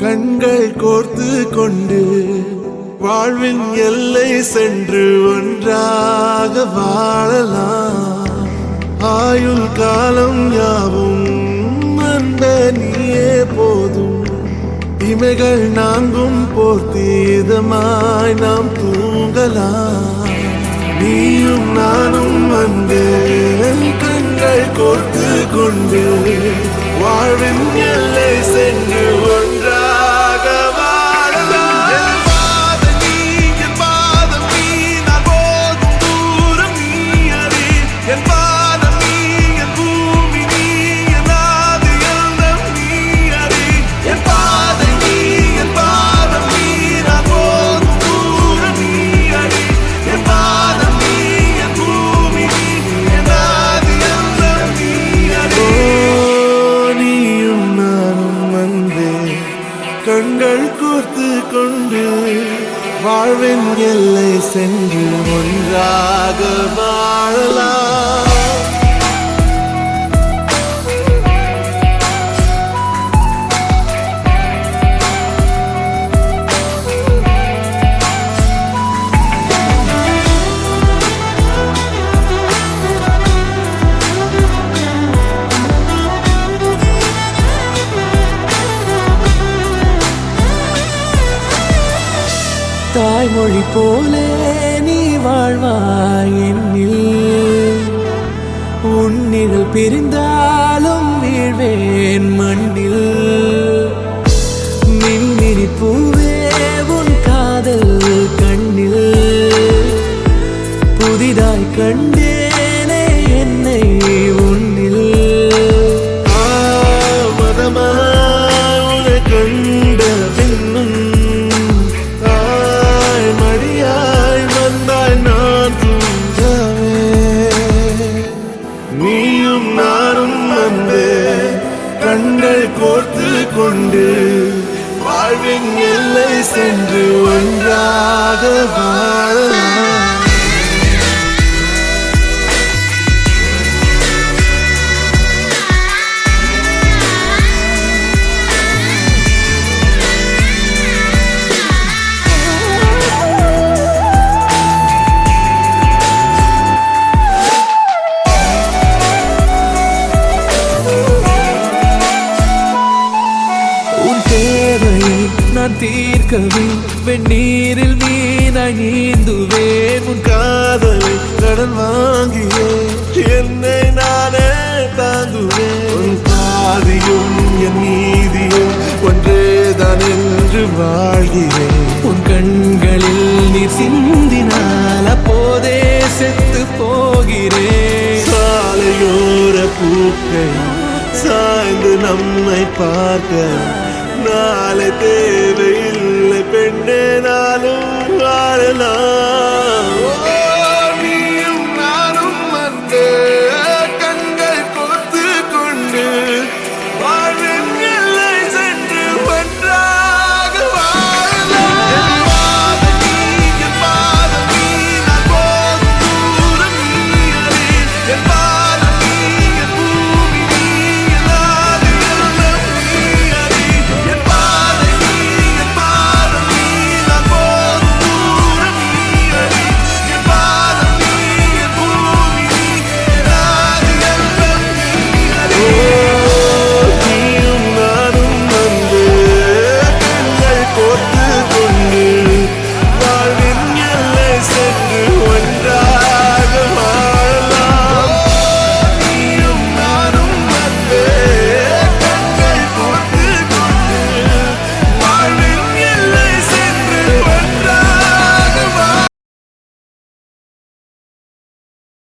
கண்கள் கோர்த்து கொண்டு வாழ்வின் எல்லை சென்று ஒன்றாக வாழலாம். ஆயுள் காலம் யாவும் அந்த நீயே போதும். இமைகள் நான்கும் போர்த்தி இதமாய் நாம் தூங்கலாம். நீயும் நானும் வந்து கண்கள் கோர்த்து கொண்டு வாழ்வின் எல்லை சென்று ஒன்றாக வாழலாம். என் பாதம் நீ, என் பாதம் நீ, நான் போகும் தூரம் நீ அறி. என் பாதம் நீ, என் பூமி நீ, என் ஆதி எல்லாம் நீ அறி. என் பாதம் நீ, என் பாதம் நீ, நான் போகும் தூரம் நீ அறி. என் பாதம் நீ, என் பூமி நீ, என் ஆதி எல்லாம் நீ அறி. நீயும் நானும் வந்தே கண்கள் கோர்த்து கொண்டு வாழ்வின் எல்லை சென்று ஒன்றாக வாழலாம். தாய்மொழி போலே நீ வாழ்வாய் என்னில். உன்னிகள் பிரிந்தாலும் வீழ்வேன் மண்ணில். மின்மினி பூவே உன் காதல் கண்ணில். புதிதாய் கண்டேனே என்னை உன்னில். மதமாய் கண்ட பின்னும் மடியாய் வந்தாய் நான் தூங்கவே. நீயும் நானும் வந்து கண்கள் கோர்த்து கொண்டு வாழ்வின் எல்லை சென்று ஒன்றாக வாழலாம். நான் தீர்க்கவே வெந்நீரில் மீனாய் நீந்துவேன். உன் காதலை கடன் வாங்கியே என்னை நானே தாங்குவேன். உன் பாதியும் என் நீதியும் ஒன்றேதான் என்று வாழ்கிறேன். உன் கண்களில் நீர் சிந்தினால் அப்போதே செத்து போகிறேன். சாலையோர பூக்கள் சாய்ந்து நம்மை பார்க்க நாளை